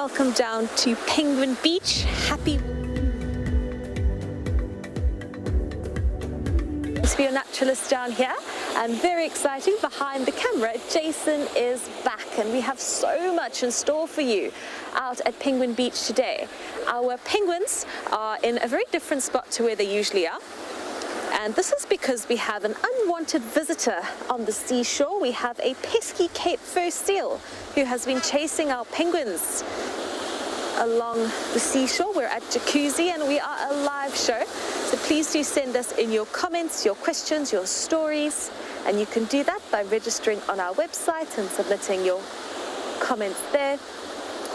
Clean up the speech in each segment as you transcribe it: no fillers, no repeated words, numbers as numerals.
welcome down to Penguin Beach. Happy to be a naturalist down here, and very exciting, behind the camera, Jason is back, and we have so much in store for you out at Penguin Beach today. Our penguins are in a very different spot to where they usually are. And this is because we have an unwanted visitor on the seashore. We have a pesky Cape fur seal who has been chasing our penguins along the seashore. We're at Jacuzzi and we are a live show. So please do send us in your comments, your questions, your stories. And you can do that by registering on our website and submitting your comments there.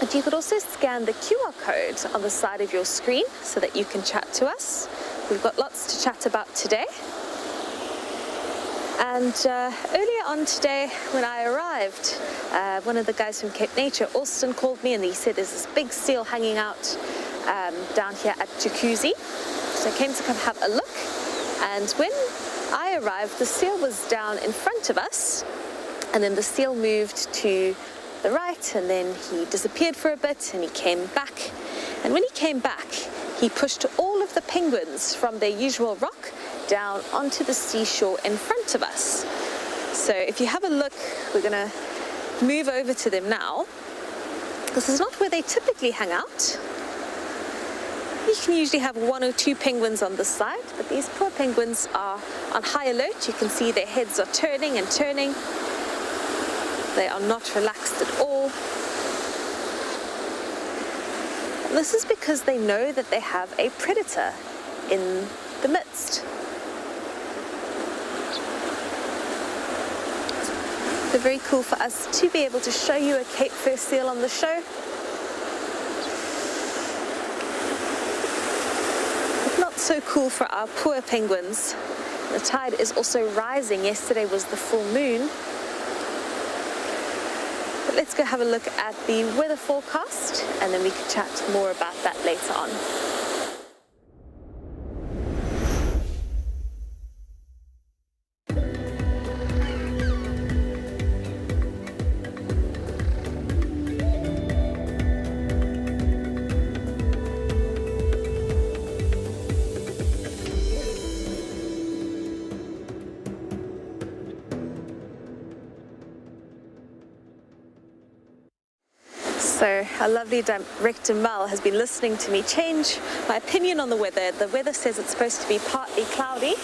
And you could also scan the QR code on the side of your screen so that you can chat to us. We've got lots to chat about today. And earlier on today, when I arrived, one of the guys from Cape Nature, Austin, called me and he said there's this big seal hanging out down here at Jacuzzi. So I came to come have a look. And when I arrived, the seal was down in front of us. And then the seal moved to the right, and then he disappeared for a bit and he came back. And when he came back, he pushed all of the penguins from their usual rock down onto the seashore in front of us. So if you have a look, we're going to move over to them now. This is not where they typically hang out. You can usually have 1 or 2 penguins on this side, but these poor penguins are on high alert. You can see their heads are turning and turning. They are not relaxed at all. This is because they know that they have a predator in the midst. So very cool for us to be able to show you a Cape fur seal on the show. But not so cool for our poor penguins. The tide is also rising. Yesterday was the full moon. But let's go have a look at the weather forecast and then we can chat more about that later on. So our lovely director Mel has been listening to me change my opinion on the weather. The weather says it's supposed to be partly cloudy,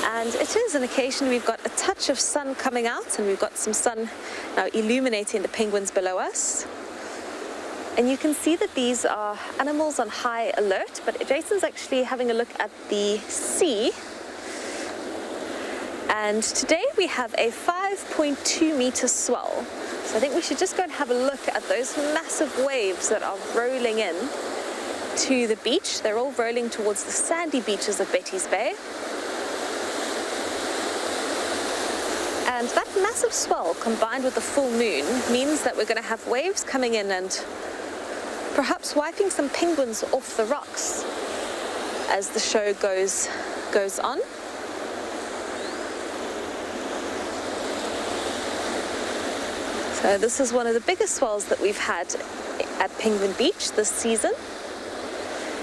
and it is. On occasion we've got a touch of sun coming out, and we've got some sun now illuminating the penguins below us. And you can see that these are animals on high alert, but Jason's actually having a look at the sea. And today we have a 5.2 meter swell. So I think we should just go and have a look at those massive waves that are rolling in to the beach. They're all rolling towards the sandy beaches of Betty's Bay. And that massive swell combined with the full moon means that we're going to have waves coming in and perhaps wiping some penguins off the rocks as the show goes on. So this is one of the biggest swells that we've had at Penguin Beach this season.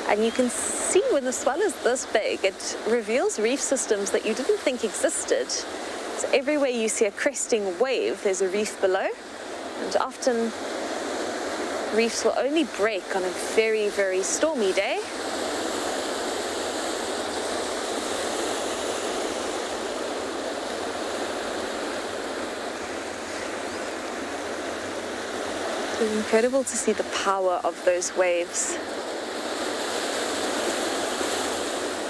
And you can see when the swell is this big, it reveals reef systems that you didn't think existed. So everywhere you see a cresting wave, there's a reef below. And often reefs will only break on a very, very stormy day. It's incredible to see the power of those waves.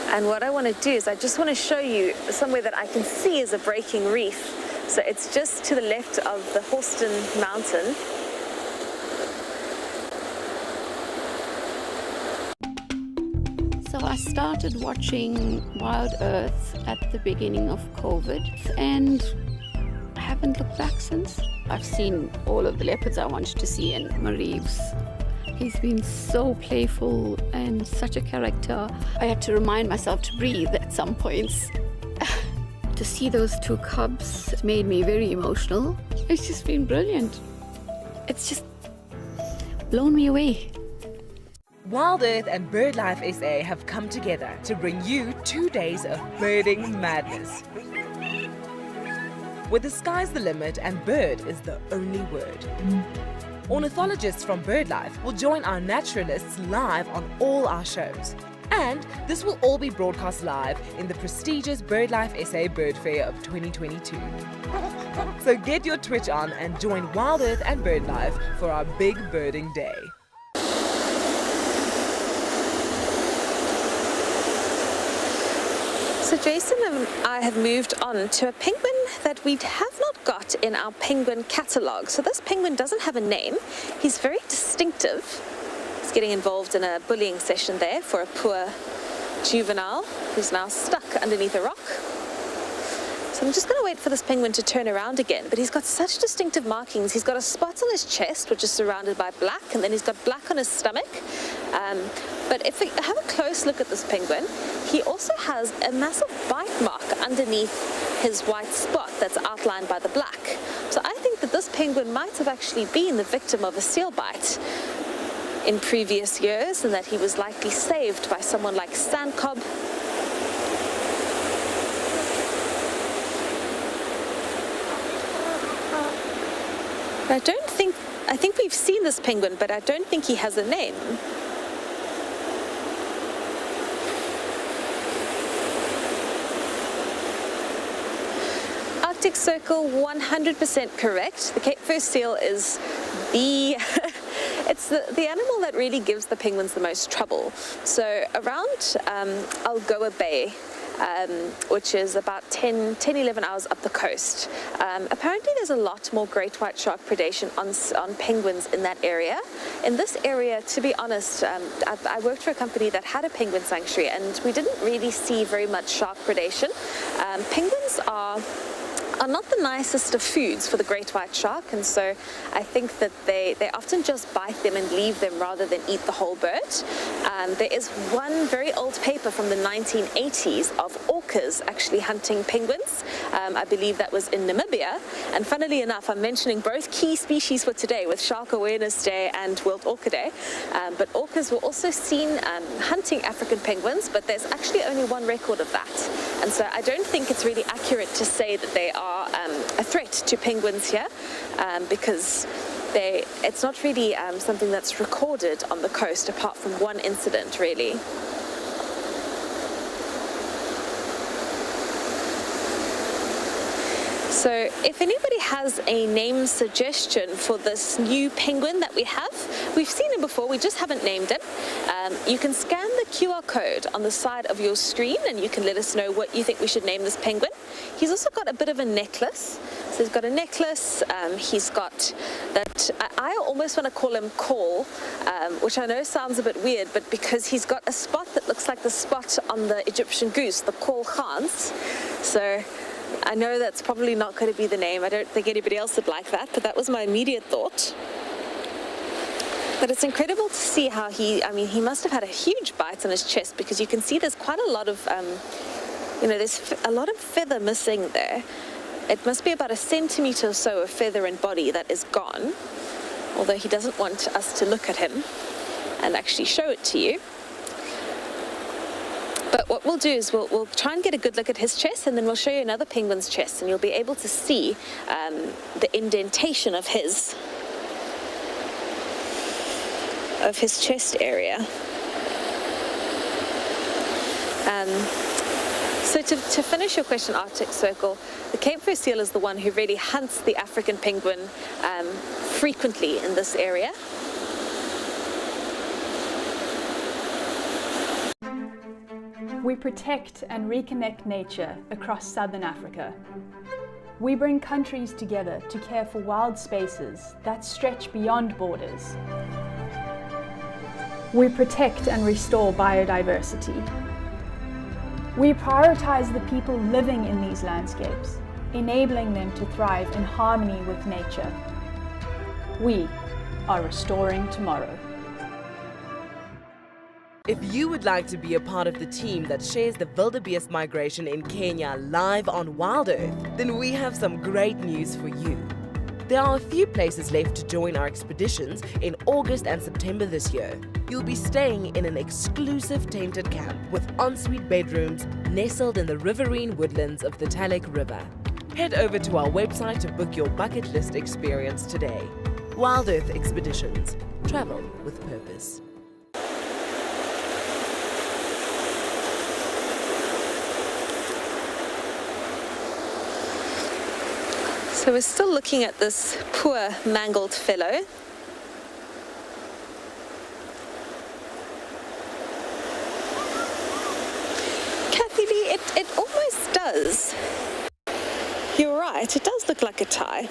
And what I want to do is I just want to show you somewhere that I can see is a breaking reef. So it's just to the left of the Horston Mountain. So I started watching WildEarth at the beginning of COVID and I haven't looked back since. I've seen all of the leopards I wanted to see, and Mareeves. He's been so playful and such a character. I had to remind myself to breathe at some points. To see those 2 cubs made me very emotional. It's just been brilliant. It's just blown me away. WildEarth and BirdLife SA have come together to bring you 2 days of birding madness, where the sky's the limit and bird is the only word. Ornithologists from BirdLife will join our naturalists live on all our shows. And this will all be broadcast live in the prestigious BirdLife SA Bird Fair of 2022. So get your Twitch on and join WildEarth and BirdLife for our big birding day. So Jason and I have moved on to a penguin that we have not got in our penguin catalogue. So this penguin doesn't have a name. He's very distinctive. He's getting involved in a bullying session there for a poor juvenile who's now stuck underneath a rock. So I'm just going to wait for this penguin to turn around again, but he's got such distinctive markings. He's got a spot on his chest, which is surrounded by black, and then he's got black on his stomach. But if we have a close look at this penguin, he also has a massive bite mark underneath his white spot that's outlined by the black. So I think that this penguin might have actually been the victim of a seal bite in previous years, and that he was likely saved by someone like Sandcob. I think we've seen this penguin, but I don't think he has a name. Arctic Circle, 100% correct. The Cape Fur seal is the it's the animal that really gives the penguins the most trouble. So around Algoa Bay, which is about 10-11 hours up the coast. Apparently there's a lot more great white shark predation on penguins in that area. In this area, to be honest, I worked for a company that had a penguin sanctuary, and we didn't really see very much shark predation. Penguins are not the nicest of foods for the great white shark, and so I think that they often just bite them and leave them rather than eat the whole bird. There is one very old paper from the 1980s of orcas actually hunting penguins. I believe that was in Namibia, and funnily enough, I'm mentioning both key species for today with Shark Awareness Day and World Orca Day, but orcas were also seen hunting African penguins, but there's actually only one record of that, and so I don't think it's really accurate to say that they are a threat to penguins here, because it's not really something that's recorded on the coast apart from one incident, really. So if anybody has a name suggestion for this new penguin that we have, we've seen him before, we just haven't named him. You can scan the QR code on the side of your screen and you can let us know what you think we should name this penguin. He's also got a bit of a necklace. So he's got a necklace, he's got that, I almost want to call him Call, which I know sounds a bit weird, but because he's got a spot that looks like the spot on the Egyptian goose, the Call Khans. So I know that's probably not going to be the name. I don't think anybody else would like that, but that was my immediate thought. But it's incredible to see how he must have had a huge bite on his chest, because you can see there's quite a lot of, there's a lot of feather missing there. It must be about a centimetre or so of feather and body that is gone, although he doesn't want us to look at him and actually show it to you. But what we'll do is we'll try and get a good look at his chest, and then we'll show you another penguin's chest, and you'll be able to see the indentation of his chest area. So to finish your question, Arctic Circle, the Cape Fur seal is the one who really hunts the African penguin frequently in this area. We protect and reconnect nature across southern Africa. We bring countries together to care for wild spaces that stretch beyond borders. We protect and restore biodiversity. We prioritize the people living in these landscapes, enabling them to thrive in harmony with nature. We are restoring tomorrow. If you would like to be a part of the team that shares the wildebeest migration in Kenya live on WildEarth, then we have some great news for you. There are a few places left to join our expeditions in August and September this year. You'll be staying in an exclusive tented camp with ensuite bedrooms nestled in the riverine woodlands of the Talek River. Head over to our website to book your bucket list experience today. WildEarth Expeditions. Travel with purpose. So we're still looking at this poor mangled fellow. Kathy Lee, it almost does. You're right, it does look like a tie.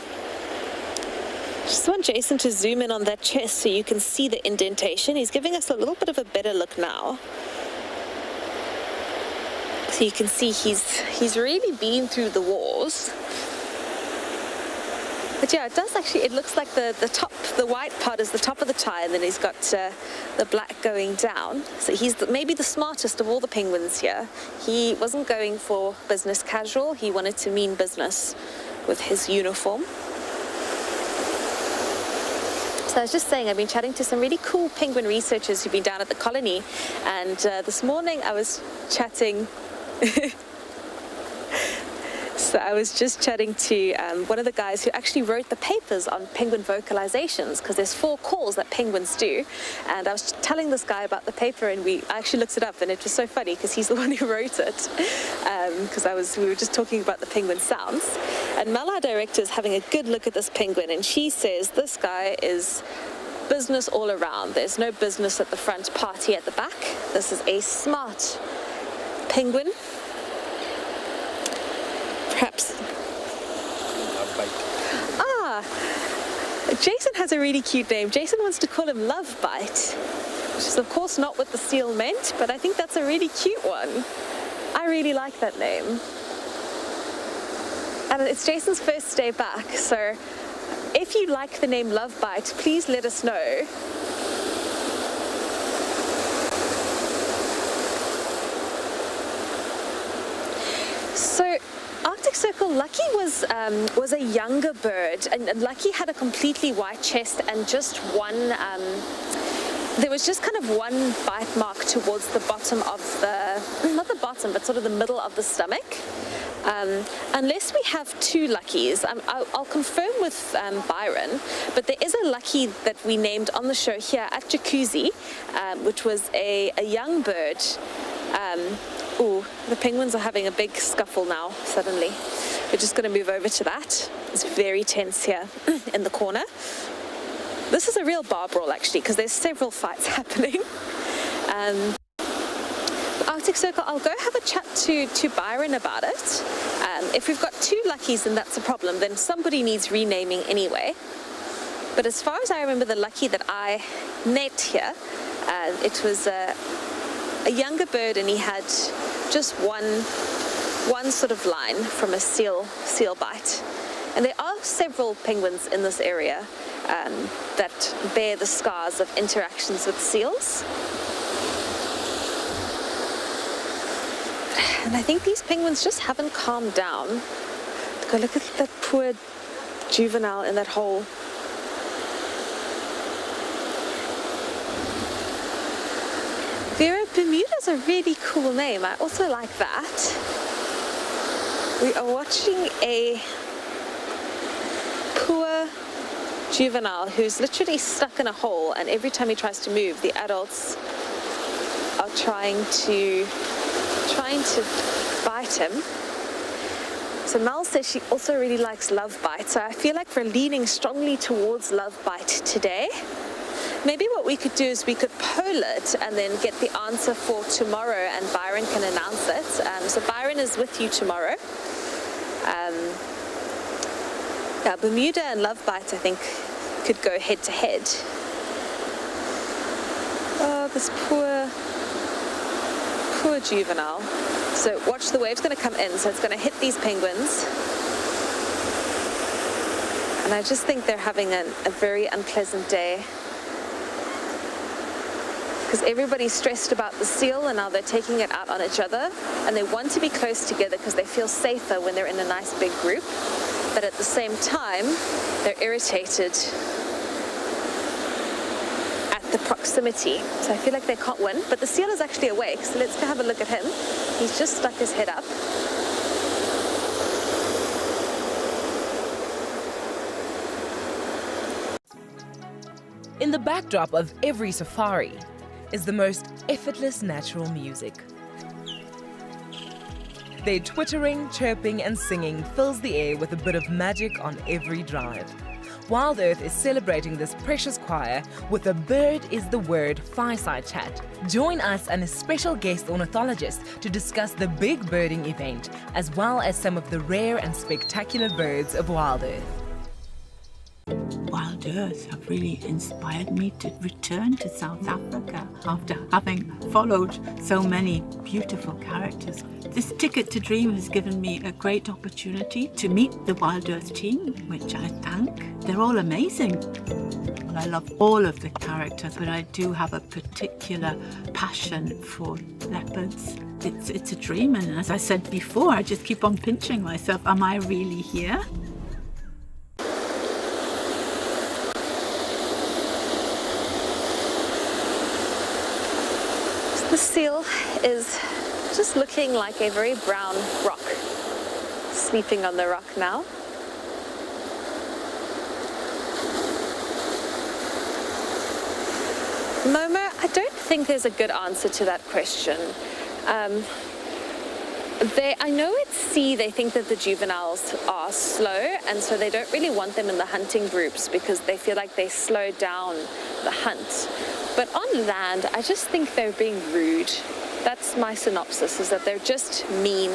Just want Jason to zoom in on that chest so you can see the indentation. He's giving us a little bit of a better look now. So you can see he's really been through the wars. But yeah, it does actually, it looks like the top, the white part is the top of the tie, and then he's got the black going down. So he's maybe the smartest of all the penguins here. He wasn't going for business casual, he wanted to mean business with his uniform. So I was just saying, I've been chatting to some really cool penguin researchers who've been down at the colony, and this morning I was chatting So I was just chatting to one of the guys who actually wrote the papers on penguin vocalizations, because there's 4 calls that penguins do. And I was telling this guy about the paper, and I actually looked it up, and it was so funny because he's the one who wrote it. Because we were just talking about the penguin sounds. And Mel, our director, is having a good look at this penguin, and she says this guy is business all around. There's no business at the front, party at the back. This is a smart penguin. Perhaps. Jason has a really cute name. Jason wants to call him Love Bite, which is of course not what the seal meant, but I think that's a really cute one. I really like that name. And it's Jason's first day back, so if you like the name Love Bite, please let us know. So Arctic Circle, Lucky was a younger bird, and Lucky had a completely white chest and just one, there was just kind of one bite mark towards the bottom of the, not the bottom, but sort of the middle of the stomach. Unless we have 2 Luckies, I'll confirm with Byron, but there is a Lucky that we named on the show here at Jacuzzi, which was a young bird. Ooh, the penguins are having a big scuffle now, suddenly. We're just going to move over to that. It's very tense here in the corner. This is a real bar brawl, actually, because there's several fights happening. Arctic Circle, I'll go have a chat to Byron about it. If we've got 2 Luckies and that's a problem, then somebody needs renaming anyway. But as far as I remember, the Lucky that I met here, it was a younger bird, and he had just one sort of line from a seal bite. And there are several penguins in this area that bear the scars of interactions with seals. And I think these penguins just haven't calmed down. Go look at that poor juvenile in that hole. Vera, Bermuda's a really cool name. I also like that. We are watching a poor juvenile who's literally stuck in a hole, and every time he tries to move, the adults are trying to bite him. So Mel says she also really likes Love Bite, so I feel like we're leaning strongly towards Love Bite today. Maybe what we could do is we could poll it and then get the answer for tomorrow, and Byron can announce it. So Byron is with you tomorrow. Yeah, Bermuda and Love Bite, I think, could go head to head. Oh, this poor juvenile. So watch, the wave's going to come in, so it's going to hit these penguins. And I just think they're having a very unpleasant day, because everybody's stressed about the seal, and now they're taking it out on each other, and they want to be close together because they feel safer when they're in a nice big group. but at the same time, they're irritated at the proximity. So I feel like they can't win, but the seal is actually awake, so let's go have a look at him. He's just stuck his head up. In the backdrop of every safari is the most effortless natural music. Their twittering, chirping and singing fills the air with a bit of magic on every drive. WildEarth is celebrating this precious choir with a Bird is the Word fireside chat. Join us and a special guest ornithologist to discuss the big birding event, as well as some of the rare and spectacular birds of WildEarth. WildEarth have really inspired me to return to South Africa after having followed so many beautiful characters. This Ticket to Dream has given me a great opportunity to meet the WildEarth team, which I thank. They're all amazing. I love all of the characters, but I do have a particular passion for leopards. It's a dream, and as I said before, I just keep on pinching myself. Am I really here? The seal is just looking like a very brown rock, sleeping on the rock now. Momo, I don't think there's a good answer to that question. I know at sea they think that the juveniles are slow, and so they don't really want them in the hunting groups because they feel like they slow down the hunt. But on land, I just think they're being rude. That's my synopsis, is that they're just mean.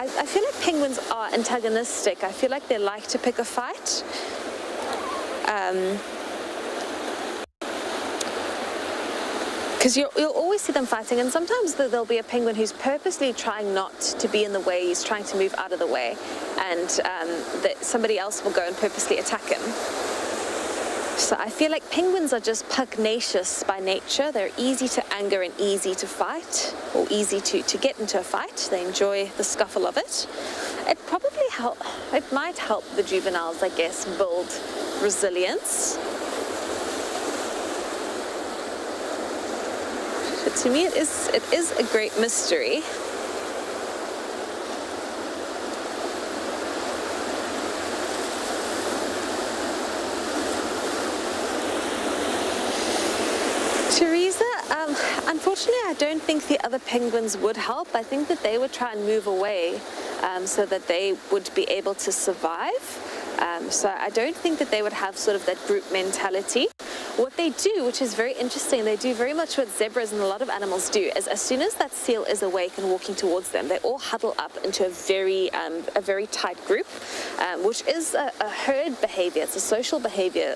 I feel like penguins are antagonistic. I feel like they like to pick a fight. Because you'll always see them fighting, and sometimes there'll be a penguin who's purposely trying not to be in the way, he's trying to move out of the way, and somebody else will go and purposely attack him. So I feel like penguins are just pugnacious by nature. They're easy to anger and easy to fight, or easy to get into a fight. They enjoy the scuffle of it. It might help the juveniles, I guess, build resilience. But to me, it is a great mystery. Teresa, unfortunately, I don't think the other penguins would help. I think that they would try and move away so that they would be able to survive. So I don't think that they would have sort of that group mentality. What they do, which is very interesting, they do very much what zebras and a lot of animals do, is as soon as that seal is awake and walking towards them, they all huddle up into a very tight group, which is a herd behavior. It's a social behavior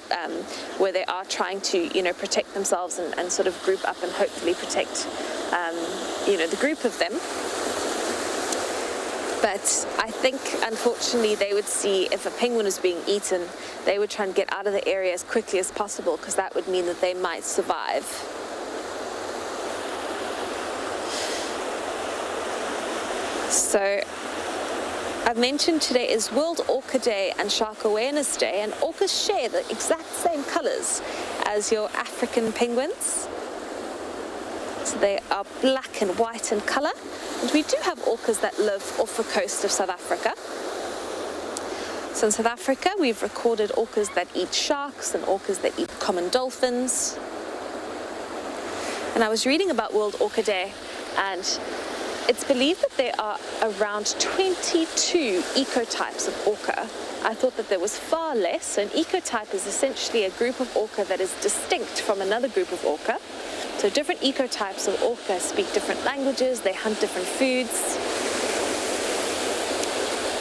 where they are trying to, protect themselves and sort of group up and hopefully protect, the group of them. But I think, unfortunately, they would see if a penguin was being eaten, they would try and get out of the area as quickly as possible, because that would mean that they might survive. So I've mentioned today is World Orca Day and Shark Awareness Day, and orcas share the exact same colors as your African penguins. So they are black and white in color. And we do have orcas that live off the coast of South Africa. So in South Africa, we've recorded orcas that eat sharks and orcas that eat common dolphins. And I was reading about World Orca Day, and it's believed that there are around 22 ecotypes of orca. I thought that there was far less. So an ecotype is essentially a group of orca that is distinct from another group of orca. So different ecotypes of orca speak different languages, they hunt different foods.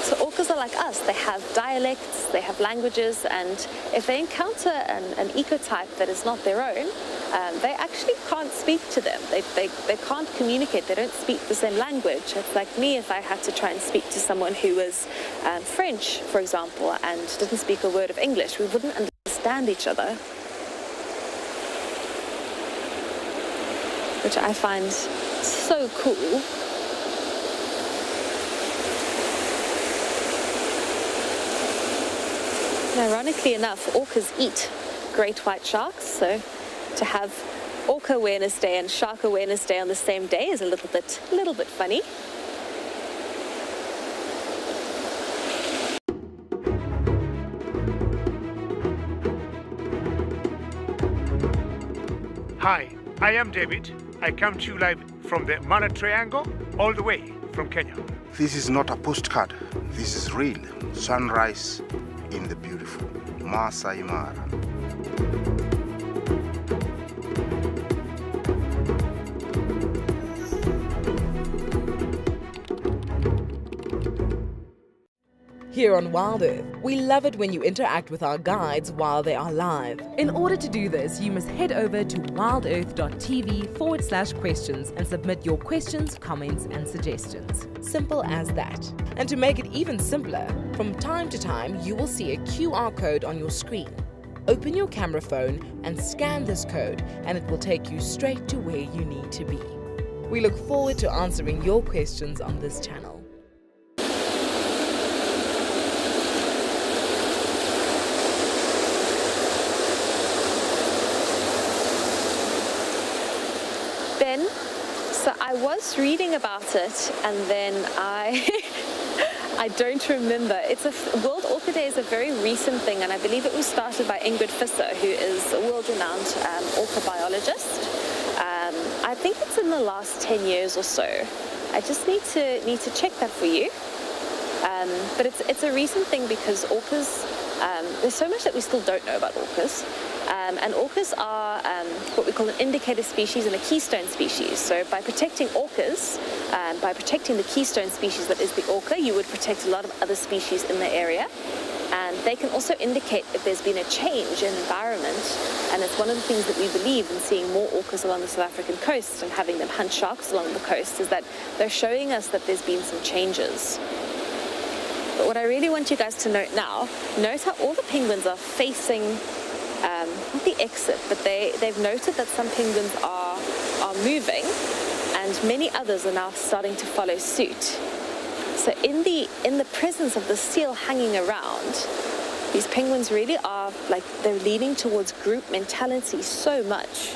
So orcas are like us, they have dialects, they have languages, and if they encounter an ecotype that is not their own, they actually can't speak to them. They can't communicate, they don't speak the same language. It's like me if I had to try and speak to someone who was French, for example, and didn't speak a word of English. We wouldn't understand each other. Which I find so cool. ironically enough, orcas eat great white sharks, so to have Orca Awareness Day and Shark Awareness Day on the same day is a little bit funny. Hi, I am David. I come to you live from the Mana Triangle, all the way from Kenya. This is not a postcard. This is real. Sunrise in the beautiful Masai Mara. Here on WildEarth, we love it when you interact with our guides while they are live. In order to do this, you must head over to wildearth.tv/questions and submit your questions, comments, and suggestions. Simple as that. And to make it even simpler, from time to time, you will see a QR code on your screen. Open your camera phone and scan this code, and it will take you straight to where you need to be. We look forward to answering your questions on this channel. Ben, so I was reading about it and then I don't remember. World Orca Day is a very recent thing, and I believe it was started by Ingrid Visser, who is a world-renowned orca biologist. I think it's in the last 10 years or so. I just need to check that for you. But it's a recent thing because orcas, there's so much that we still don't know about orcas. And orcas are what we call an indicator species and a keystone species. So by protecting orcas, by protecting the keystone species that is the orca, you would protect a lot of other species in the area. And they can also indicate if there's been a change in environment. And it's one of the things that we believe in seeing more orcas along the South African coast and having them hunt sharks along the coast, is that they're showing us that there's been some changes. But what I really want you guys to note now, note how all the penguins are facing not the exit, but they've noted that some penguins are moving, and many others are now starting to follow suit. So in the presence of the seal hanging around, these penguins really are they're leaning towards group mentality so much,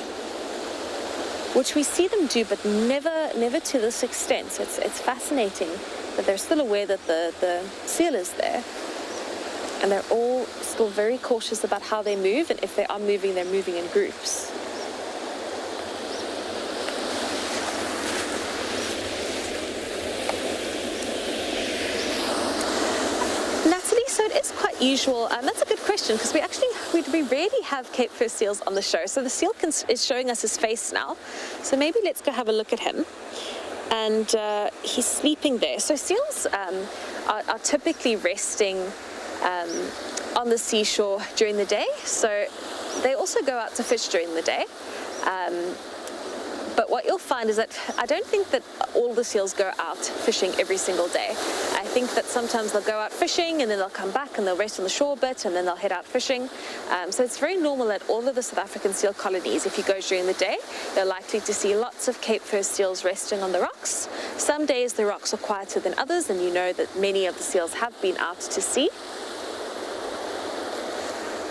which we see them do, but never to this extent. So it's fascinating that they're still aware that the seal is there. And they're all still very cautious about how they move, and if they are moving, they're moving in groups. Natalie, so it is quite usual, and that's a good question, because we rarely have Cape Fur seals on the show. So the seal is showing us his face now. So maybe let's go have a look at him. And he's sleeping there. So seals are typically resting on the seashore during the day, so they also go out to fish during the day. But what you'll find is that I don't think that all the seals go out fishing every single day. I think that sometimes they'll go out fishing and then they'll come back and they'll rest on the shore a bit and then they'll head out fishing. So it's very normal that all of the South African seal colonies, if you go during the day, you're likely to see lots of Cape Fur seals resting on the rocks. Some days the rocks are quieter than others, and you know that many of the seals have been out to sea.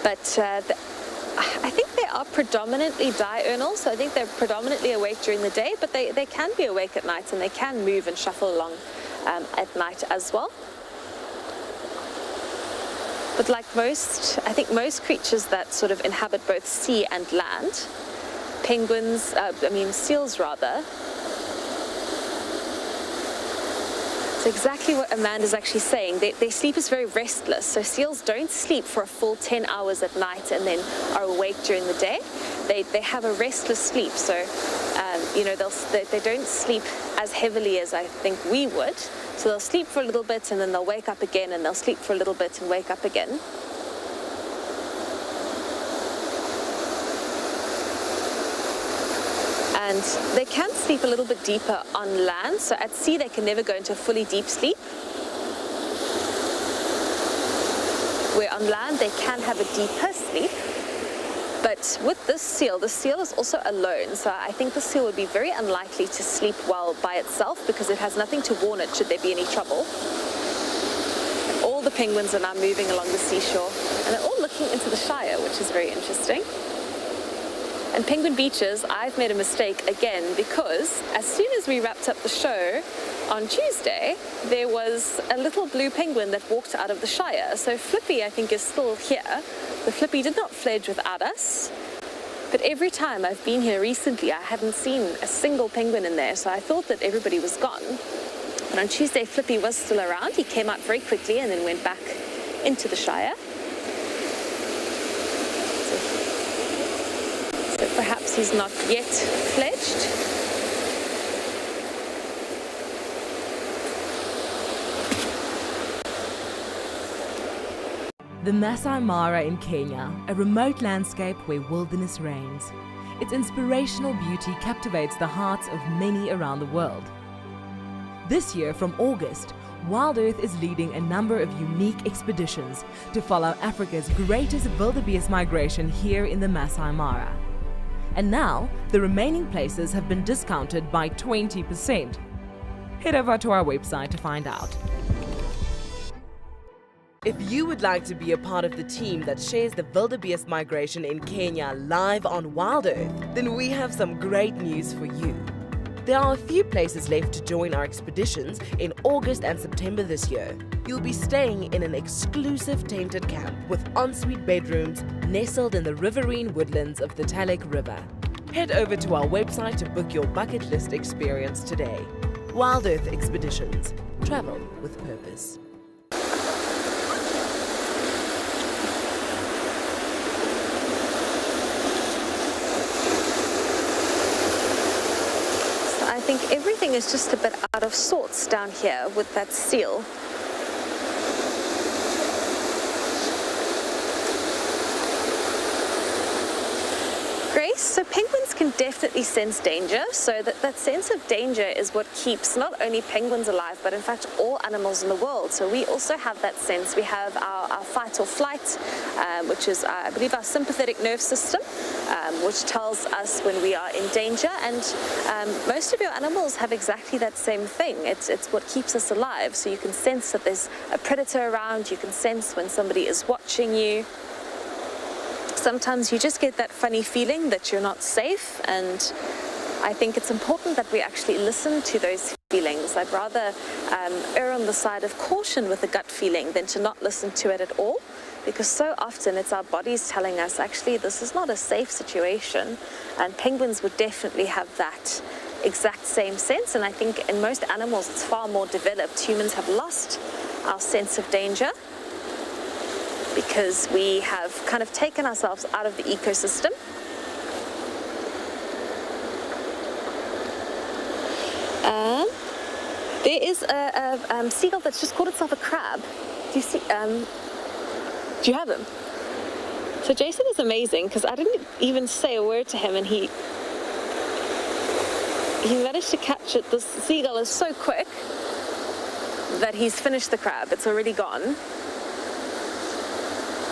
But I think they are predominantly diurnal, so I think they're predominantly awake during the day, but they can be awake at night, and they can move and shuffle along at night as well. But like I think most creatures that sort of inhabit both sea and land, seals rather, it's exactly what Amanda's actually saying. Their sleep is very restless. So seals don't sleep for a full 10 hours at night and then are awake during the day. They have a restless sleep. So, they don't sleep as heavily as I think we would. So they'll sleep for a little bit and then they'll wake up again, and they'll sleep for a little bit and wake up again. And they can sleep a little bit deeper on land. So at sea, they can never go into a fully deep sleep. Where on land, they can have a deeper sleep. But with this seal, the seal is also alone. So I think the seal would be very unlikely to sleep well by itself, because it has nothing to warn it should there be any trouble. All the penguins are now moving along the seashore, and they're all looking into the Shire, which is very interesting. And Penguin Beaches, I've made a mistake again, because as soon as we wrapped up the show on Tuesday, there was a little blue penguin that walked out of the Shire. So Flippy, I think, is still here. The Flippy did not fledge without us. But every time I've been here recently, I hadn't seen a single penguin in there, so I thought that everybody was gone. But on Tuesday, Flippy was still around. He came out very quickly and then went back into the Shire. So perhaps he's not yet fledged. The Masai Mara in Kenya, a remote landscape where wilderness reigns. Its inspirational beauty captivates the hearts of many around the world. This year, from August, WildEarth is leading a number of unique expeditions to follow Africa's greatest wildebeest migration here in the Masai Mara. And now, the remaining places have been discounted by 20%. Head over to our website to find out. If you would like to be a part of the team that shares the wildebeest migration in Kenya live on WildEarth, then we have some great news for you. There are a few places left to join our expeditions in August and September this year. You'll be staying in an exclusive tented camp with ensuite bedrooms nestled in the riverine woodlands of the Talek River. Head over to our website to book your bucket list experience today. WildEarth Expeditions. Travel with purpose. I think everything is just a bit out of sorts down here with that seal. Grace, so penguins can definitely sense danger, so that sense of danger is what keeps not only penguins alive, but in fact all animals in the world. So we also have that sense. We have our fight or flight, which is, I believe, our sympathetic nerve system, which tells us when we are in danger, and most of your animals have exactly that same thing. It's what keeps us alive. So you can sense that there's a predator around, you can sense when somebody is watching you. Sometimes you just get that funny feeling that you're not safe, and I think it's important that we actually listen to those feelings. I'd rather err on the side of caution with a gut feeling than to not listen to it at all, because so often it's our bodies telling us, actually, this is not a safe situation, and penguins would definitely have that exact same sense, and I think in most animals it's far more developed. Humans have lost our sense of danger because we have kind of taken ourselves out of the ecosystem. There is a seagull that's just called itself a crab. Do you see? Do you have him? So Jason is amazing, because I didn't even say a word to him, and he managed to catch it. This seagull is so quick that he's finished the crab. It's already gone.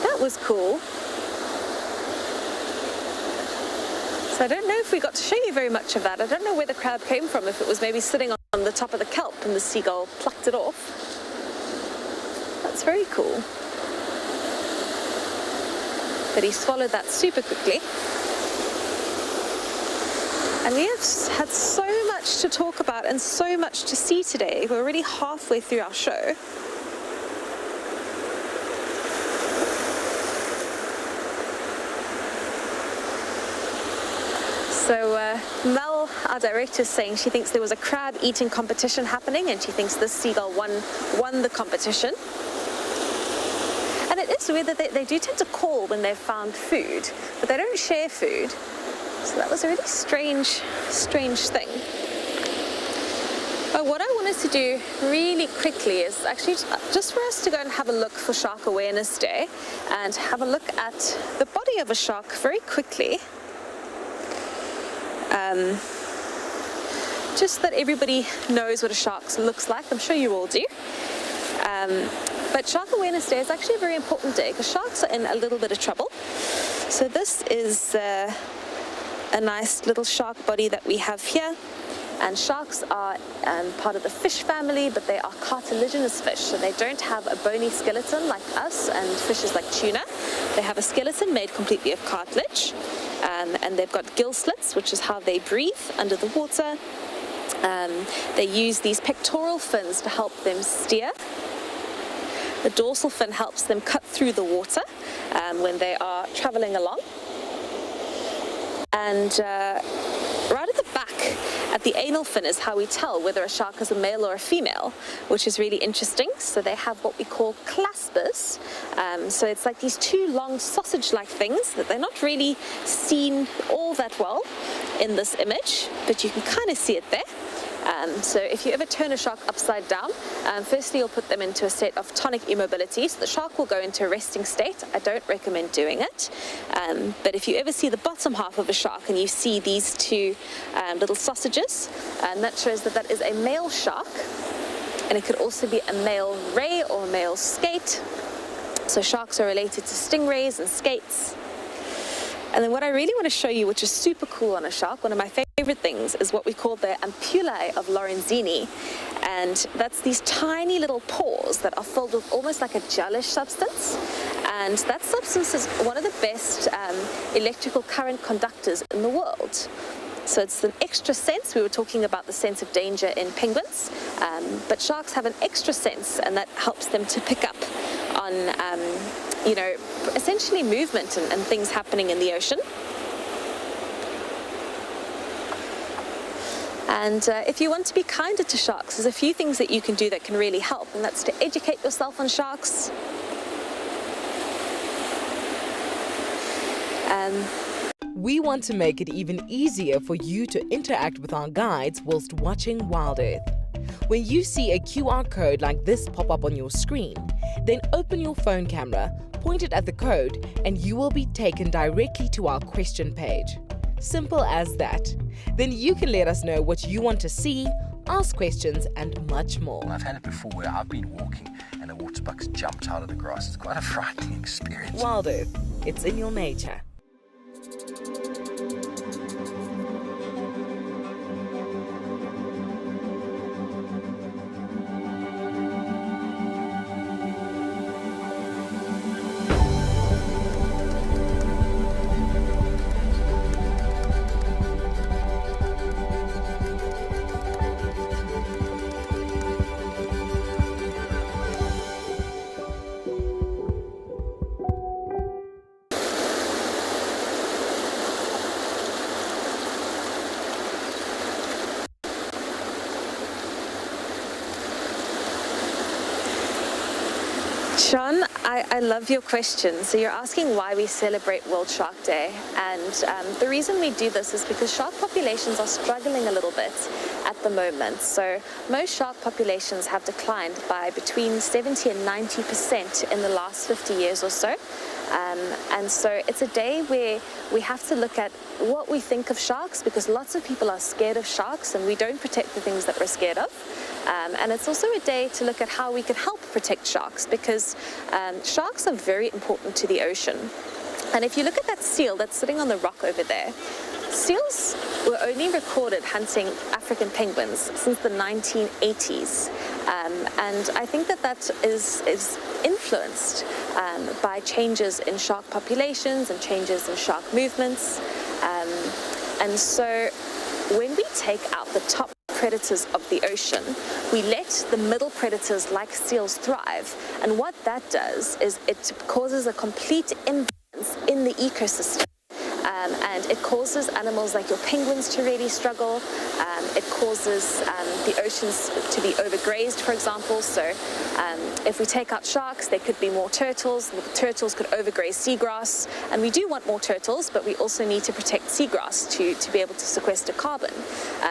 That was cool. So I don't know if we got to show you very much of that. I don't know where the crab came from, if it was maybe sitting on the top of the kelp and the seagull plucked it off. That's very cool. But he swallowed that super quickly. And we have had so much to talk about and so much to see today. We're already halfway through our show. So Mel, our director, is saying she thinks there was a crab eating competition happening, and she thinks this seagull won the competition. And it is weird that they do tend to call when they've found food, but they don't share food. So that was a really strange thing. But what I wanted to do really quickly is actually just for us to go and have a look for Shark Awareness Day and have a look at the body of a shark very quickly. Just that everybody knows what a shark looks like. I'm sure you all do. But Shark Awareness Day is actually a very important day because sharks are in a little bit of trouble. So this is a nice little shark body that we have here. And sharks are part of the fish family, but they are cartilaginous fish, so they don't have a bony skeleton like us and fishes like tuna. They have a skeleton made completely of cartilage, and they've got gill slits, which is how they breathe under the water. They use these pectoral fins to help them steer. The dorsal fin helps them cut through the water when they are traveling along. And right at the back, at the anal fin, is how we tell whether a shark is a male or a female, which is really interesting. So they have what we call claspers. So it's like these two long sausage-like things that they're not really seen all that well in this image, but you can kind of see it there. So if you ever turn a shark upside down, firstly you'll put them into a state of tonic immobility, so the shark will go into a resting state. I don't recommend doing it, but if you ever see the bottom half of a shark and you see these two little sausages, that shows that that is a male shark, and it could also be a male ray or a male skate. So sharks are related to stingrays and skates. And then what I really want to show you, which is super cool on a shark, one of my favorite things, is what we call the ampullae of Lorenzini. And that's these tiny little pores that are filled with almost like a gelish substance. And that substance is one of the best electrical current conductors in the world. So it's an extra sense. We were talking about the sense of danger in penguins, but sharks have an extra sense, and that helps them to pick up on you know, essentially movement and things happening in the ocean. And if you want to be kinder to sharks, there's a few things that you can do that can really help, and that's to educate yourself on sharks. We want to make it even easier for you to interact with our guides whilst watching WildEarth. When you see a QR code like this pop up on your screen, then open your phone camera, point it at the code, and you will be taken directly to our question page. Simple as that. Then you can let us know what you want to see, ask questions, and much more. I've had it before where I've been walking and a waterbuck's jumped out of the grass. It's quite a frightening experience. WildEarth, it's in your nature. Sean, I love your question. So you're asking why we celebrate World Shark Day, and the reason we do this is because shark populations are struggling a little bit at the moment. So most shark populations have declined by between 70 and 90% in the last 50 years or so. And so it's a day where we have to look at what we think of sharks, because lots of people are scared of sharks and we don't protect the things that we're scared of. And it's also a day to look at how we can help protect sharks, because sharks are very important to the ocean. And if you look at that seal that's sitting on the rock over there, seals were only recorded hunting African penguins since the 1980s. And I think that that is influenced by changes in shark populations and changes in shark movements. And so when we take out the top predators of the ocean, we let the middle predators like seals thrive. And what that does is it causes a complete imbalance in the ecosystem. And it causes animals like your penguins to really struggle. It causes the oceans to be overgrazed, for example. So if we take out sharks, there could be more turtles. The turtles could overgraze seagrass. And we do want more turtles, but we also need to protect seagrass to be able to sequester carbon.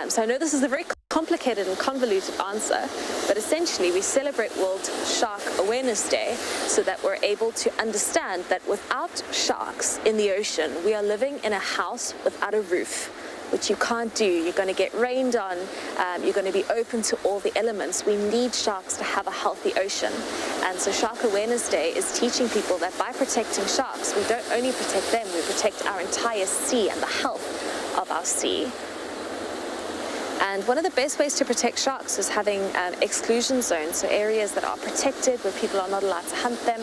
So I know this is a very complicated and convoluted answer, but essentially we celebrate World Shark Awareness Day so that we're able to understand that without sharks in the ocean, we are living in a house without a roof, which you can't do. You're going to get rained on, you're going to be open to all the elements. We need sharks to have a healthy ocean. And so Shark Awareness Day is teaching people that by protecting sharks, we don't only protect them, we protect our entire sea and the health of our sea. And one of the best ways to protect sharks is having exclusion zones, so areas that are protected where people are not allowed to hunt them,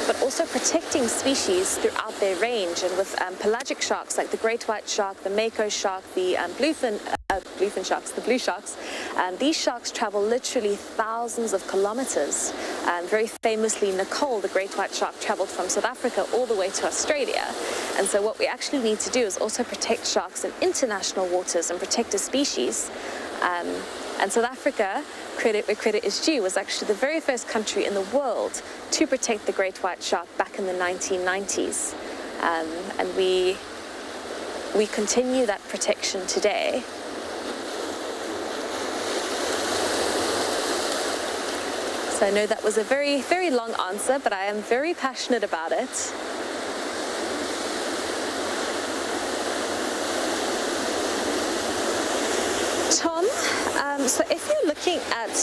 but also protecting species throughout their range. And with pelagic sharks like the great white shark, the mako shark, the bluefin sharks, the blue sharks, these sharks travel literally thousands of kilometers. Very famously, Nicole, the great white shark, traveled from South Africa all the way to Australia. And so what we actually need to do is also protect sharks in international waters and protect a species. And South Africa, credit where credit is due, was actually the very first country in the world to protect the great white shark back in the 1990s. And we continue that protection today. So I know that was a very, very long answer, but I am very passionate about it. Tom, so if you're looking at,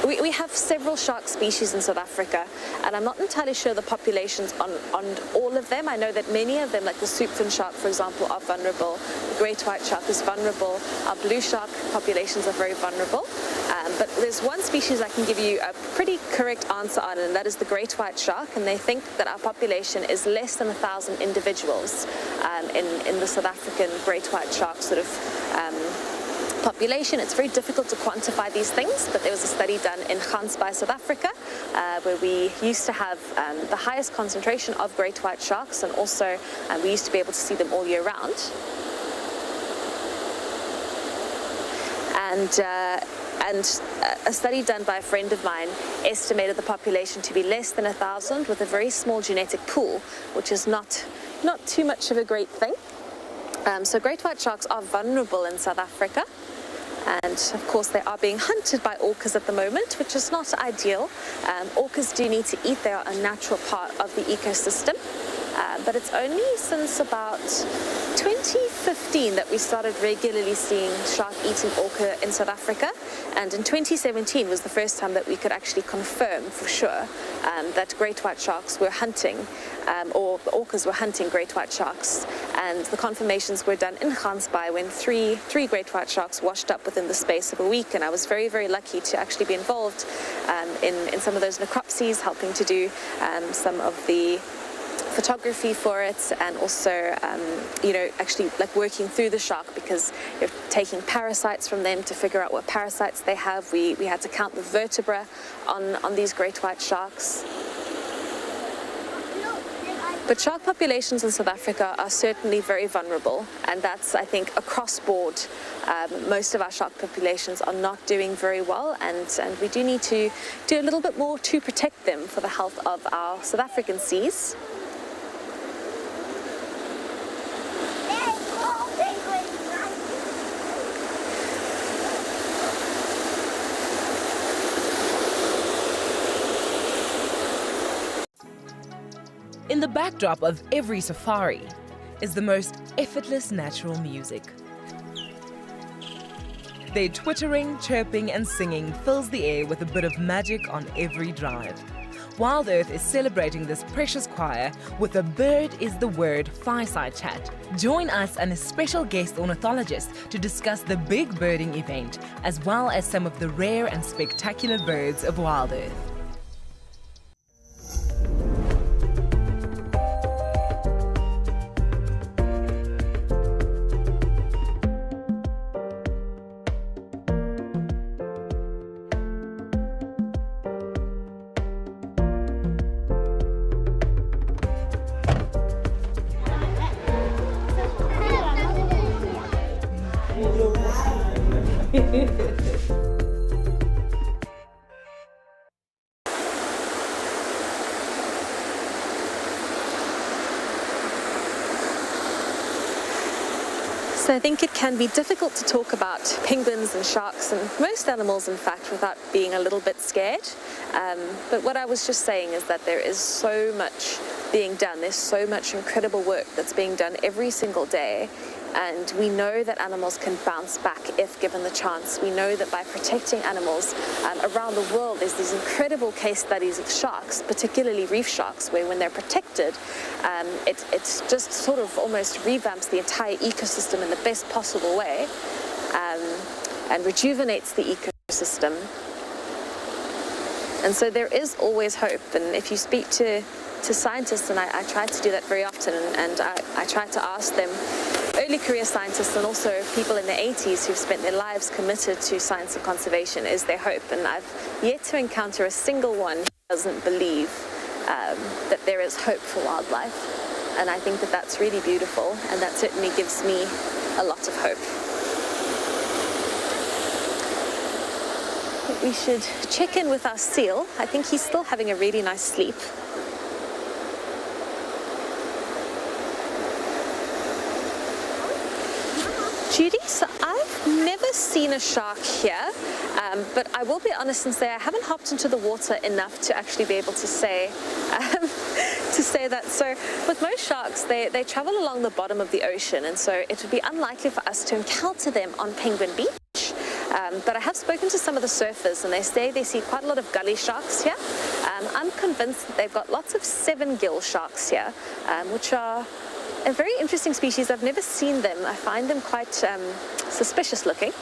we have several shark species in South Africa, and I'm not entirely sure the populations on all of them. I know that many of them, like the soupfin shark, for example, are vulnerable. The great white shark is vulnerable. Our blue shark populations are very vulnerable. But there's one species I can give you a pretty correct answer on, and that is the great white shark, and they think that our population is less than 1,000 individuals in the South African great white shark sort of population. It's very difficult to quantify these things, but there was a study done in Gansbaai, South Africa, where we used to have the highest concentration of great white sharks, and also we used to be able to see them all year round. And a study done by a friend of mine estimated the population to be less than 1,000 with a very small genetic pool, which is not too much of a great thing. So great white sharks are vulnerable in South Africa, and of course they are being hunted by orcas at the moment, which is not ideal. Orcas do need to eat. They are a natural part of the ecosystem, but it's only since about 2015 that we started regularly seeing shark-eating orca in South Africa, and in 2017 was the first time that we could actually confirm for sure that great white sharks were hunting, or the orcas were hunting great white sharks. And the confirmations were done in Gansbaai when three great white sharks washed up within the space of a week, and I was very, very lucky to actually be involved in some of those necropsies, helping to do some of the photography for it, and also actually like working through the shark, because you're taking parasites from them to figure out what parasites they have. We had to count the vertebra on these great white sharks. But shark populations in South Africa are certainly very vulnerable, and that's, I think, across board. Most of our shark populations are not doing very well, and we do need to do a little bit more to protect them for the health of our South African seas. In the backdrop of every safari is the most effortless natural music. Their twittering, chirping and singing fills the air with a bit of magic on every drive. WildEarth is celebrating this precious choir with a Bird is the Word fireside chat. Join us and a special guest ornithologist to discuss the big birding event, as well as some of the rare and spectacular birds of WildEarth. So I think it can be difficult to talk about penguins and sharks and most animals, in fact, without being a little bit scared. But what I was just saying is that there is so much being done. There's so much incredible work that's being done every single day. And we know that animals can bounce back if given the chance. We know that by protecting animals around the world, there's these incredible case studies of sharks, particularly reef sharks, where when they're protected, it just sort of almost revamps the entire ecosystem in the best possible way. and rejuvenates the ecosystem. And so there is always hope. And if you speak to scientists, and I try to do that very often, and I try to ask them, early career scientists and also people in the 80s who've spent their lives committed to science and conservation, is there hope? And I've yet to encounter a single one who doesn't believe that there is hope for wildlife. And I think that that's really beautiful, and that certainly gives me a lot of hope. We should check in with our seal. I think he's still having a really nice sleep. Judy, so I've never seen a shark here, but I will be honest and say I haven't hopped into the water enough to actually be able to say that. So with most sharks, they travel along the bottom of the ocean, and so it would be unlikely for us to encounter them on Penguin Beach. But I have spoken to some of the surfers, and they say they see quite a lot of gully sharks here. I'm convinced that they've got lots of 7-gill sharks here, which are a very interesting species. I've never seen them. I find them quite suspicious looking.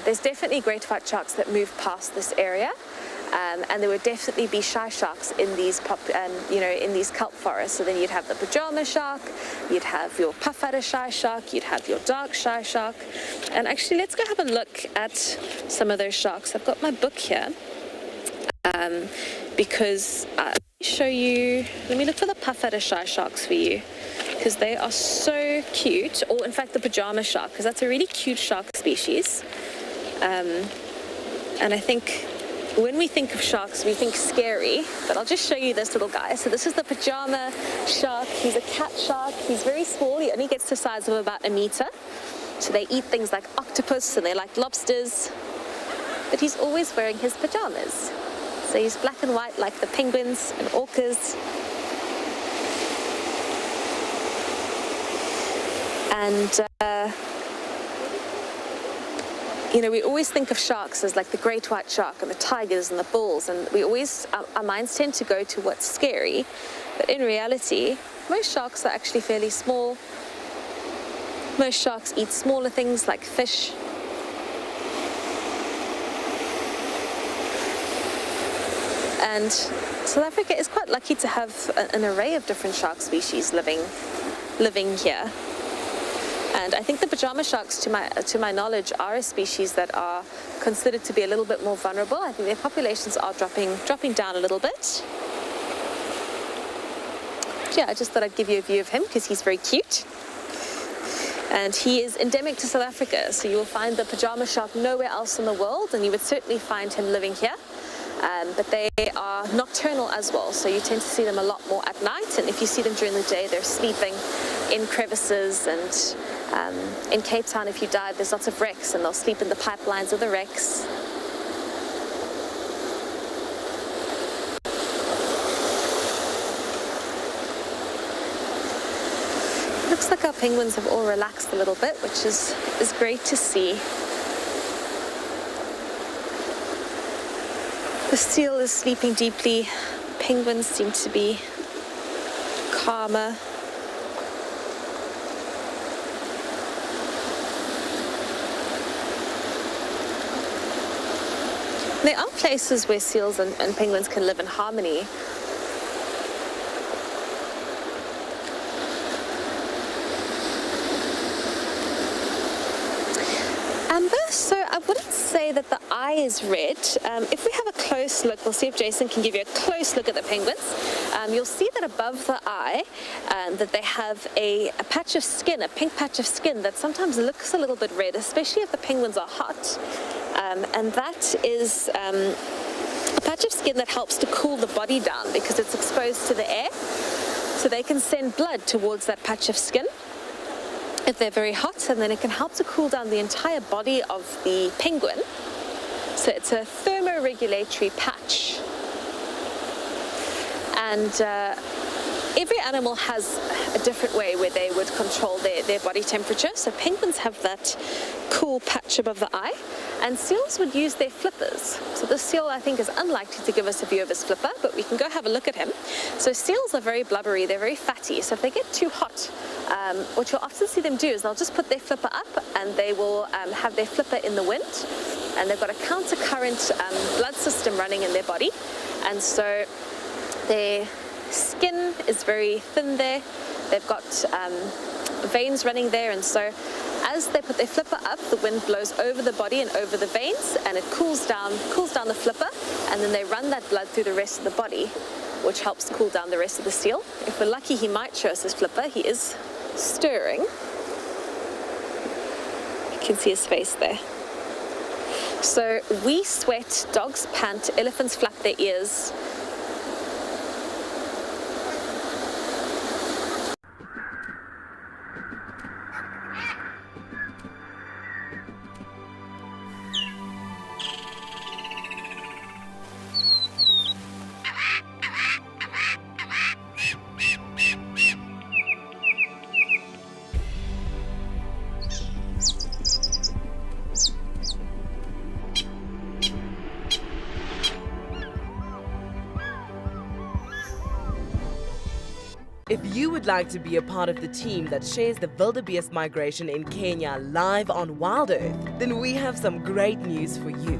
There's definitely great white sharks that move past this area, and there would definitely be shy sharks in these in these kelp forests. So then you'd have the pyjama shark, you'd have your puff-adder shy shark, you'd have your dark shy shark. And actually, let's go have a look at some of those sharks. I've got my book here because let me show you. Let me look for the puff-adder shy sharks for you, because they are so cute. Or in fact the pyjama shark, because that's a really cute shark species. And I think when we think of sharks, we think scary, but I'll just show you this little guy. So this is the pyjama shark. He's a cat shark. He's very small. He only gets to the size of about 1 meter. So they eat things like octopus, and they like lobsters, but he's always wearing his pajamas. So he's black and white like the penguins and orcas. And we always think of sharks as like the great white shark and the tigers and the bulls, and we always, our minds tend to go to what's scary, but in reality, most sharks are actually fairly small. Most sharks eat smaller things like fish. And South Africa is quite lucky to have an array of different shark species living here. And I think the pyjama sharks, to my knowledge, are a species that are considered to be a little bit more vulnerable. I think their populations are dropping down a little bit. Yeah, I just thought I'd give you a view of him because he's very cute. And he is endemic to South Africa, so you will find the pyjama shark nowhere else in the world, and you would certainly find him living here. But they are nocturnal as well, so you tend to see them a lot more at night, and if you see them during the day, they're sleeping in crevices. And in Cape Town, if you dive, there's lots of wrecks, and they'll sleep in the pipelines of the wrecks. Looks like our penguins have all relaxed a little bit, which is great to see. The seal is sleeping deeply. Penguins seem to be calmer. There are places where seals and penguins can live in harmony. Amber, so I wouldn't say that the eye is red. If we have a close look, we'll see if Jason can give you a close look at the penguins. You'll see that above the eye, that they have a patch of skin, a pink patch of skin that sometimes looks a little bit red, especially if the penguins are hot. And that is a patch of skin that helps to cool the body down because it's exposed to the air. So they can send blood towards that patch of skin if they're very hot, and then it can help to cool down the entire body of the penguin. So it's a thermoregulatory patch. And every animal has a different way where they would control their body temperature. So penguins have that cool patch above the eye. And seals would use their flippers. So this seal, I think, is unlikely to give us a view of his flipper, but we can go have a look at him. So seals are very blubbery, they're very fatty, so if they get too hot, what you'll often see them do is they'll just put their flipper up and they will have their flipper in the wind, and they've got a counter-current blood system running in their body, and so their skin is very thin there. They've got veins running there, and so as they put their flipper up, the wind blows over the body and over the veins, and it cools down the flipper, and then they run that blood through the rest of the body, which helps cool down the rest of the seal. If we're lucky, he might show us his flipper. He is stirring. You can see his face there. So we sweat, dogs pant, elephants flap their ears. If you would like to be a part of the team that shares the wildebeest migration in Kenya live on WildEarth, then we have some great news for you.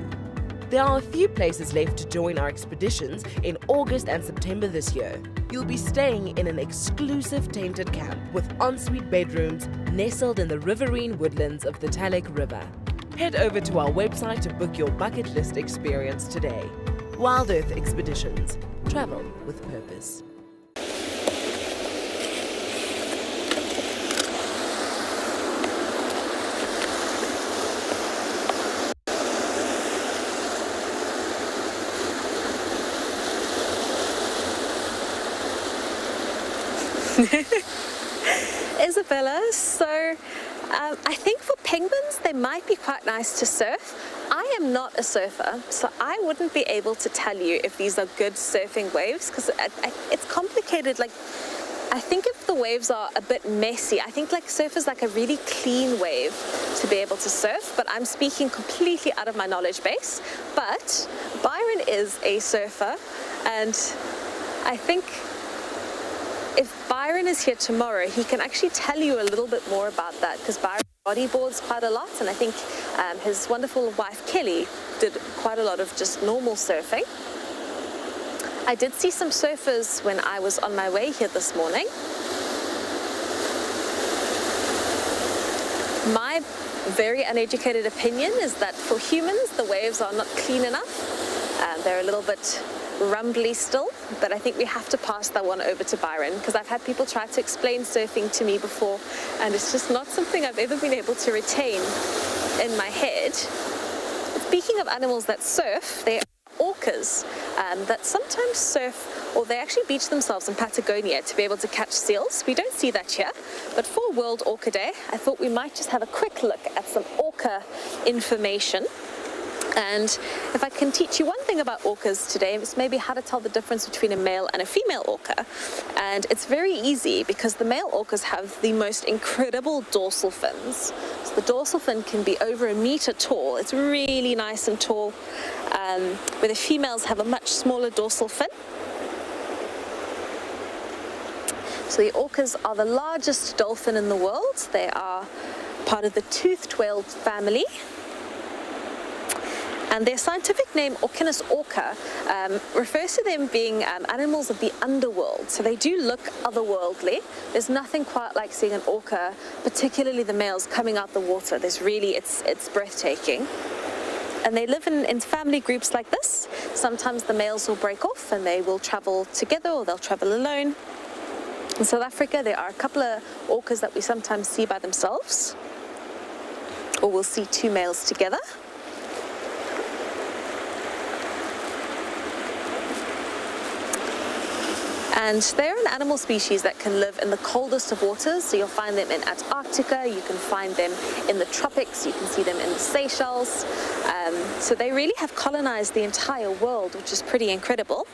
There are a few places left to join our expeditions in August and September this year. You'll be staying in an exclusive tented camp with ensuite bedrooms nestled in the riverine woodlands of the Talek River. Head over to our website to book your bucket list experience today. WildEarth Expeditions. Travel with purpose. Isabella, so I think for penguins they might be quite nice to surf. I am not a surfer, so I wouldn't be able to tell you if these are good surfing waves, because it's complicated. Like, I think if the waves are a bit messy, I think like surf is like a really clean wave to be able to surf, but I'm speaking completely out of my knowledge base. But Byron is a surfer, and I think if Byron is here tomorrow, he can actually tell you a little bit more about that, because Byron bodyboards quite a lot, and I think his wonderful wife Kelly did quite a lot of just normal surfing. I did see some surfers when I was on my way here this morning. My very uneducated opinion is that for humans, the waves are not clean enough. They're a little bit rumbly still, but I think we have to pass that one over to Byron, because I've had people try to explain surfing to me before, and it's just not something I've ever been able to retain in my head. Speaking of animals that surf, there are orcas that sometimes surf, or they actually beach themselves in Patagonia to be able to catch seals. We don't see that here, but for World Orca Day, I thought we might just have a quick look at some orca information. And if I can teach you one thing about orcas today, it's maybe how to tell the difference between a male and a female orca. And it's very easy, because the male orcas have the most incredible dorsal fins. So the dorsal fin can be over 1 meter tall. It's really nice and tall, where the females have a much smaller dorsal fin. So the orcas are the largest dolphin in the world. They are part of the toothed whale family. And their scientific name, Orcinus orca, refers to them being animals of the underworld. So they do look otherworldly. There's nothing quite like seeing an orca, particularly the males, coming out the water. There's really, it's breathtaking. And they live in family groups like this. Sometimes the males will break off and they will travel together, or they'll travel alone. In South Africa, there are a couple of orcas that we sometimes see by themselves, or we'll see 2 males together. And they're an animal species that can live in the coldest of waters. So you'll find them in Antarctica, you can find them in the tropics, you can see them in the Seychelles. So they really have colonized the entire world, which is pretty incredible.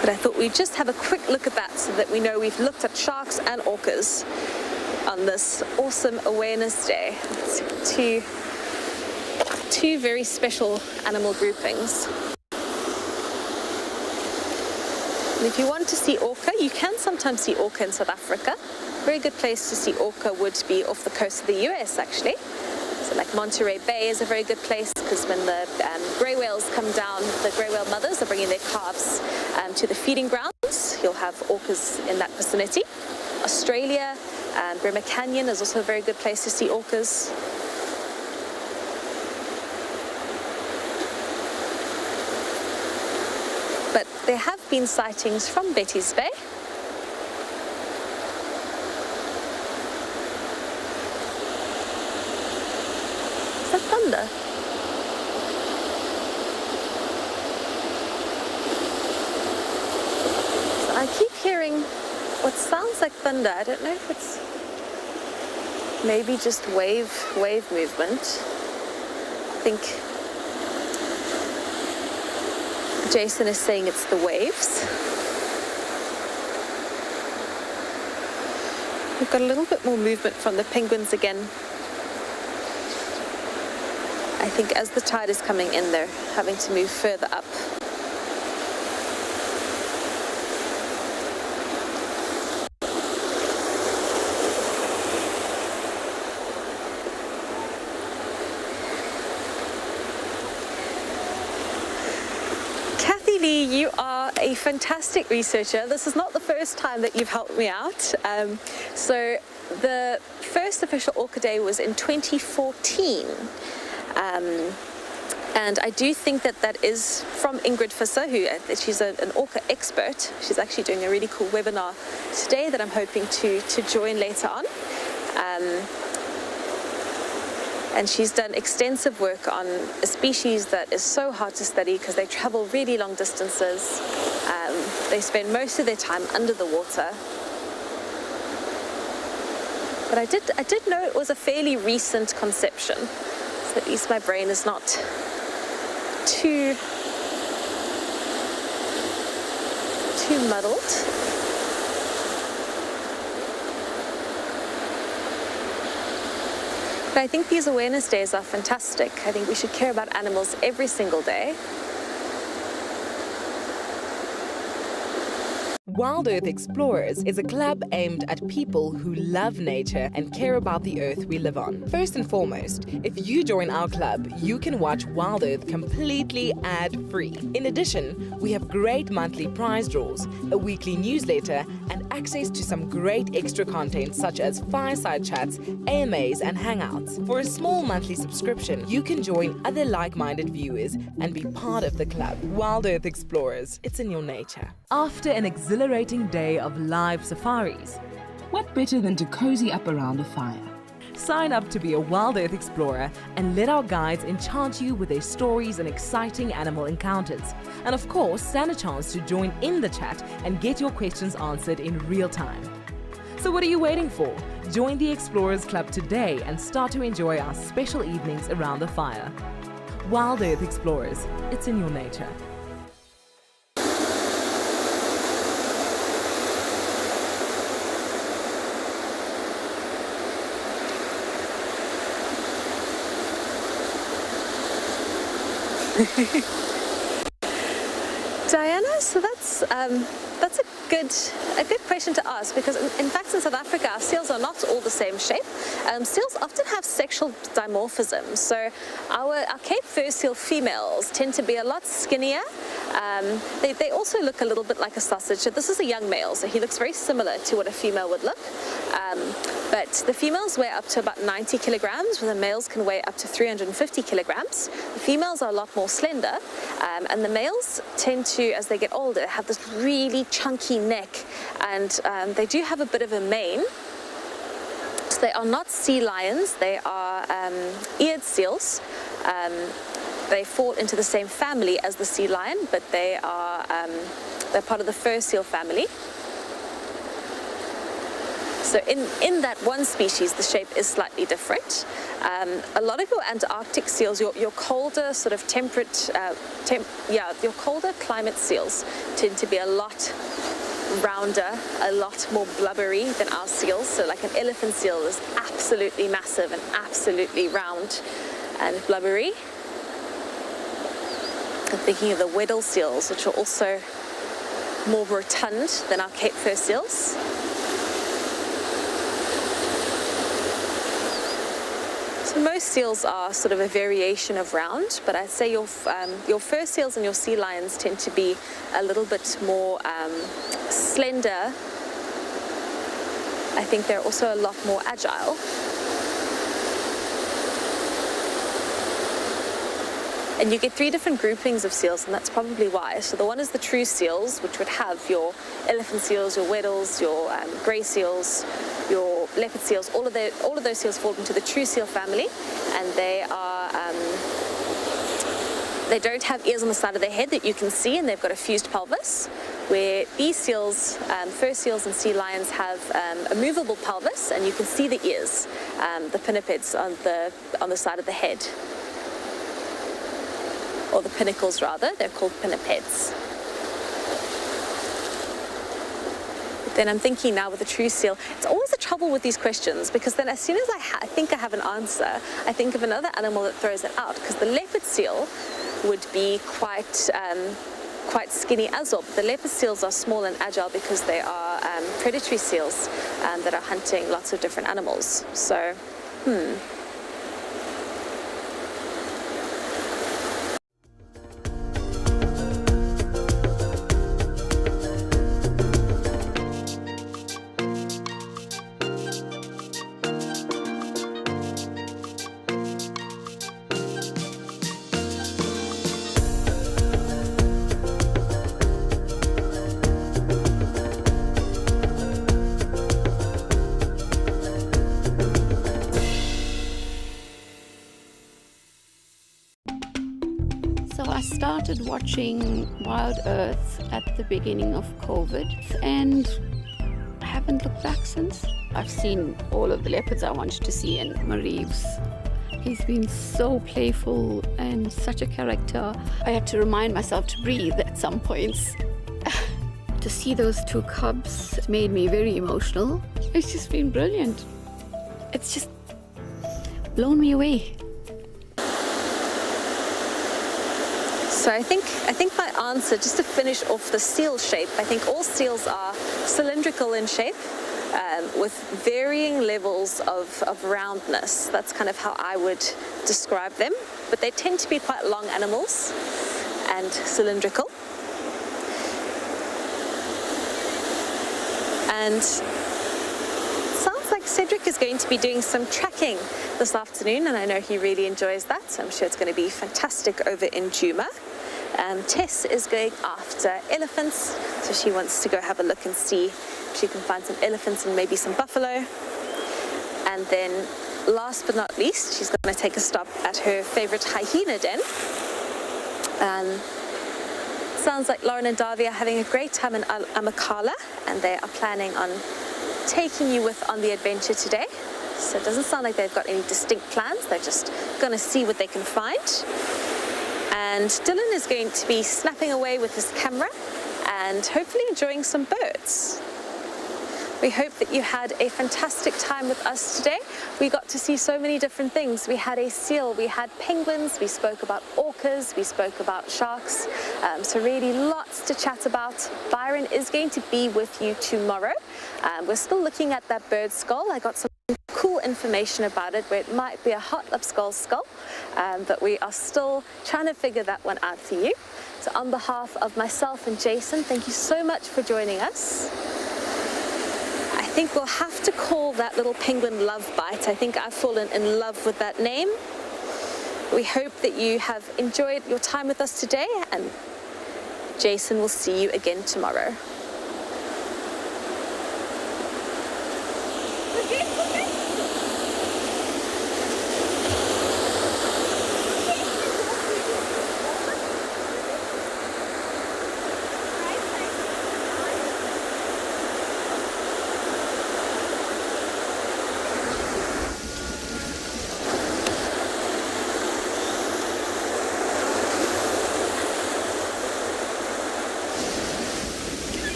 But I thought we'd just have a quick look at that so that we know we've looked at sharks and orcas on this awesome awareness day. It's two very special animal groupings. And if you want to see orca, you can sometimes see orca in South Africa. A very good place to see orca would be off the coast of the US, actually. So like Monterey Bay is a very good place, because when the grey whales come down, the grey whale mothers are bringing their calves to the feeding grounds. You'll have orcas in that vicinity. Australia, Bremer Canyon is also a very good place to see orcas. But there have been sightings from Betty's Bay. Is that thunder? So I keep hearing what sounds like thunder. I don't know if it's maybe just wave movement. I think Jason is saying it's the waves. We've got a little bit more movement from the penguins again. I think as the tide is coming in, they're having to move further up. You are a fantastic researcher. This is not the first time that you've helped me out. So the first official Orca Day was in 2014. And I do think that is from Ingrid Visser, she's an orca expert. She's actually doing a really cool webinar today that I'm hoping to join later on. And she's done extensive work on a species that is so hard to study because they travel really long distances. They spend most of their time under the water. But I did know it was a fairly recent conception. So at least my brain is not too muddled. But I think these awareness days are fantastic. I think we should care about animals every single day. WildEarth Explorers is a club aimed at people who love nature and care about the earth we live on. First and foremost, if you join our club, you can watch WildEarth completely ad-free. In addition, we have great monthly prize draws, a weekly newsletter, and access to some great extra content such as fireside chats, AMAs, and hangouts. For a small monthly subscription, you can join other like-minded viewers and be part of the club. WildEarth Explorers, it's in your nature. After an exhilarating day of live safaris, what better than to cozy up around a fire? Sign up to be a WildEarth Explorer and let our guides enchant you with their stories and exciting animal encounters. And of course, stand a chance to join in the chat and get your questions answered in real time. So what are you waiting for? Join the Explorers Club today and start to enjoy our special evenings around the fire. WildEarth Explorers, it's in your nature. Diana, so that's a good question to ask, because in fact in South Africa our seals are not all the same shape. Seals often have sexual dimorphism, so our Cape fur seal females tend to be a lot skinnier. They also look a little bit like a sausage. So this is a young male, so he looks very similar to what a female would look. But the females weigh up to about 90 kilograms, where the males can weigh up to 350 kilograms. The females are a lot more slender, and the males tend to, as they get older, have this really chunky neck, and they do have a bit of a mane. So they are not sea lions, they are eared seals. They fall into the same family as the sea lion, but they're part of the fur seal family. So in that one species, the shape is slightly different. A lot of your Antarctic seals, your colder sort of temperate, your colder climate seals tend to be a lot rounder, a lot more blubbery than our seals. So like an elephant seal is absolutely massive and absolutely round and blubbery. I'm thinking of the Weddell seals, which are also more rotund than our Cape Fur seals. So most seals are sort of a variation of round, but I'd say your fur seals and your sea lions tend to be a little bit more slender. I think they're also a lot more agile. And you get 3 different groupings of seals, and that's probably why. So the one is the true seals, which would have your elephant seals, your Weddells, your grey seals, your leopard seals. All of those seals fall into the true seal family, and they don't have ears on the side of their head that you can see, and they've got a fused pelvis. Where these seals, fur seals and sea lions, have a movable pelvis, and you can see the ears, the pinnipeds on the side of the head. Or the pinnacles rather, they're called pinnipeds. But then I'm thinking now with the true seal, it's always a trouble with these questions, because then as soon as I think I have an answer, I think of another animal that throws it out, because the leopard seal would be quite skinny as well. But the leopard seals are small and agile because they are predatory seals that are hunting lots of different animals. So, So I started watching WildEarth at the beginning of COVID and I haven't looked back since. I've seen all of the leopards I wanted to see, and Mariev's. He's been so playful and such a character. I had to remind myself to breathe at some points. To see those 2 cubs made me very emotional. It's just been brilliant. It's just blown me away. So I think my answer, just to finish off the seal shape, I think all seals are cylindrical in shape, with varying levels of roundness. That's kind of how I would describe them. But they tend to be quite long animals and cylindrical. And it sounds like Cedric is going to be doing some trekking this afternoon, and I know he really enjoys that, so I'm sure it's going to be fantastic over in Pyjama. Tess is going after elephants, so she wants to go have a look and see if she can find some elephants and maybe some buffalo. And then last but not least, she's going to take a stop at her favorite hyena den. Sounds like Lauren and Davy are having a great time in Amakala, and they are planning on taking you with on the adventure today. So it doesn't sound like they've got any distinct plans. They're just going to see what they can find. And Dylan is going to be snapping away with his camera and hopefully enjoying some birds. We hope that you had a fantastic time with us today. We got to see so many different things. We had a seal, we had penguins, we spoke about orcas, we spoke about sharks. So really lots to chat about. Byron is going to be with you tomorrow. We're still looking at that bird skull. I got some cool information about it, where it might be a hot lipskull skull, but we are still trying to figure that one out for you. So on behalf of myself and Jason, thank you so much for joining us. I think we'll have to call that little penguin Love Bite. I think I've fallen in love with that name. We hope that you have enjoyed your time with us today, and Jason will see you again tomorrow.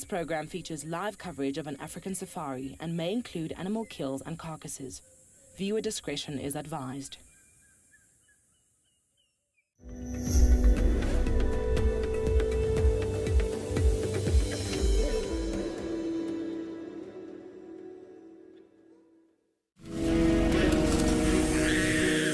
This program features live coverage of an African safari and may include animal kills and carcasses. Viewer discretion is advised.